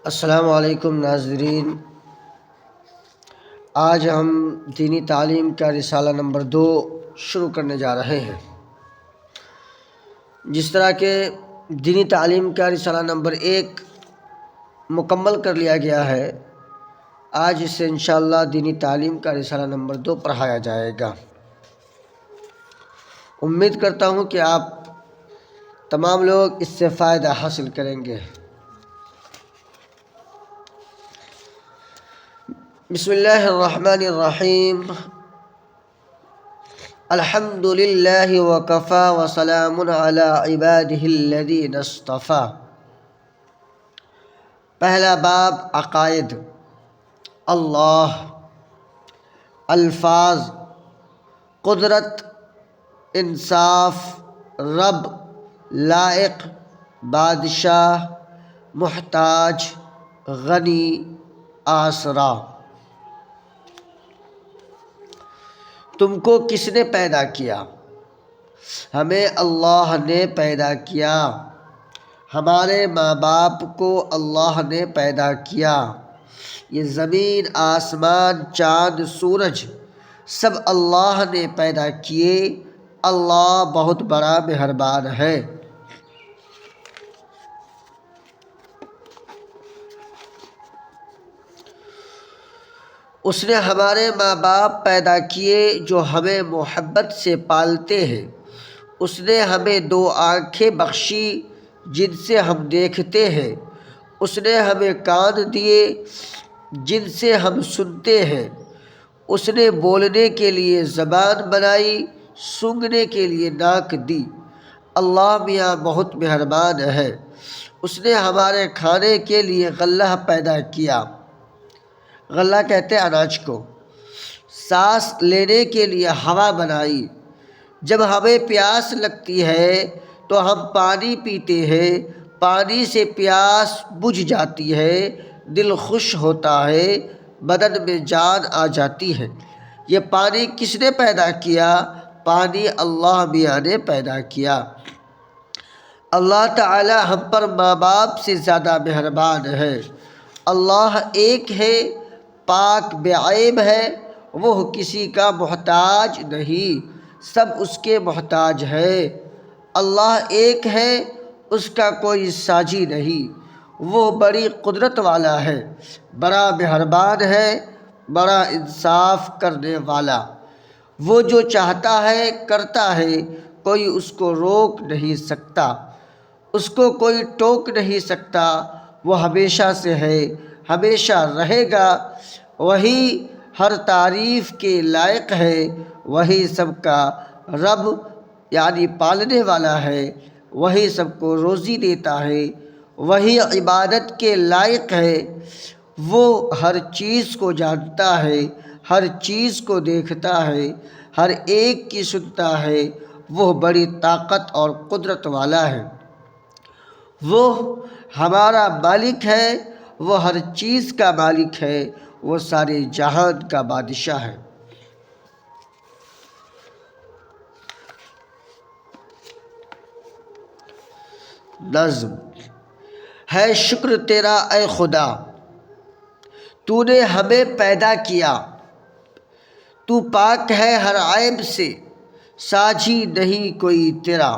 السلام علیکم ناظرین، آج ہم دینی تعلیم کا رسالہ نمبر 2 شروع کرنے جا رہے ہیں۔ جس طرح کہ دینی تعلیم کا رسالہ نمبر 1 مکمل کر لیا گیا ہے، آج اس سے انشاءاللہ دینی تعلیم کا رسالہ نمبر 2 پڑھایا جائے گا۔ امید کرتا ہوں کہ آپ تمام لوگ اس سے فائدہ حاصل کریں گے۔ بسم اللہ الرحمن الرحیم۔ الحمد للہ وکفی وسلام علی عبادہ الذین اصطفی۔ پہلا باب عقائد۔ اللہ، الفاظ، قدرت، انصاف، رب، لائق، بادشاہ، محتاج، غنی، آسرا۔ تم کو کس نے پیدا کیا؟ ہمیں اللہ نے پیدا کیا۔ ہمارے ماں باپ کو اللہ نے پیدا کیا۔ یہ زمین، آسمان، چاند، سورج سب اللہ نے پیدا کیے۔ اللہ بہت بڑا مہربان ہے۔ اس نے ہمارے ماں باپ پیدا کیے جو ہمیں محبت سے پالتے ہیں۔ اس نے ہمیں 2 آنکھیں بخشی جن سے ہم دیکھتے ہیں۔ اس نے ہمیں کان دیے جن سے ہم سنتے ہیں۔ اس نے بولنے کے لیے زبان بنائی، سونگھنے کے لیے ناک دی۔ اللہ میاں بہت مہربان ہے۔ اس نے ہمارے کھانے کے لیے غلہ پیدا کیا۔ غلہ کہتے ہیں اناج کو۔ سانس لینے کے لیے ہوا بنائی۔ جب ہمیں پیاس لگتی ہے تو ہم پانی پیتے ہیں۔ پانی سے پیاس بجھ جاتی ہے، دل خوش ہوتا ہے، بدن میں جان آ جاتی ہے۔ یہ پانی کس نے پیدا کیا؟ پانی اللہ میاں نے پیدا کیا۔ اللہ تعالی ہم پر ماں باپ سے زیادہ مہربان ہے۔ اللہ ایک ہے، پاک بے عیب ہے، وہ کسی کا محتاج نہیں، سب اس کے محتاج ہے۔ اللہ ایک ہے، اس کا کوئی ساجی نہیں، وہ بڑی قدرت والا ہے، بڑا مہربان ہے، بڑا انصاف کرنے والا۔ وہ جو چاہتا ہے کرتا ہے، کوئی اس کو روک نہیں سکتا، اس کو کوئی ٹوک نہیں سکتا۔ وہ ہمیشہ سے ہے، ہمیشہ رہے گا۔ وہی ہر تعریف کے لائق ہے۔ وہی سب کا رب یعنی پالنے والا ہے۔ وہی سب کو روزی دیتا ہے۔ وہی عبادت کے لائق ہے۔ وہ ہر چیز کو جانتا ہے، ہر چیز کو دیکھتا ہے، ہر ایک کی سنتا ہے۔ وہ بڑی طاقت اور قدرت والا ہے۔ وہ ہمارا مالک ہے، وہ ہر چیز کا مالک ہے، وہ سارے جہان کا بادشاہ ہے۔ نظم ہے شکر تیرا اے خدا، تو نے ہمیں پیدا کیا۔ تو پاک ہے ہر عیب سے، ساجی نہیں کوئی تیرا۔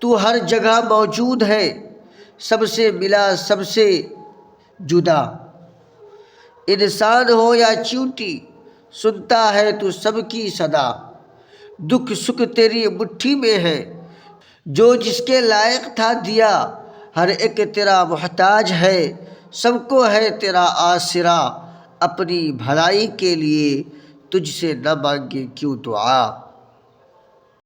تو ہر جگہ موجود ہے، سب سے ملا سب سے جدا۔ انسان ہو یا چیونٹی، سنتا ہے تو سب کی صدا۔ دکھ سکھ تیری مٹھی میں ہے، جو جس کے لائق تھا دیا۔ ہر ایک تیرا محتاج ہے، سب کو ہے تیرا آسرا۔ اپنی بھلائی کے لیے تجھ سے نہ مانگے کیوں دعا۔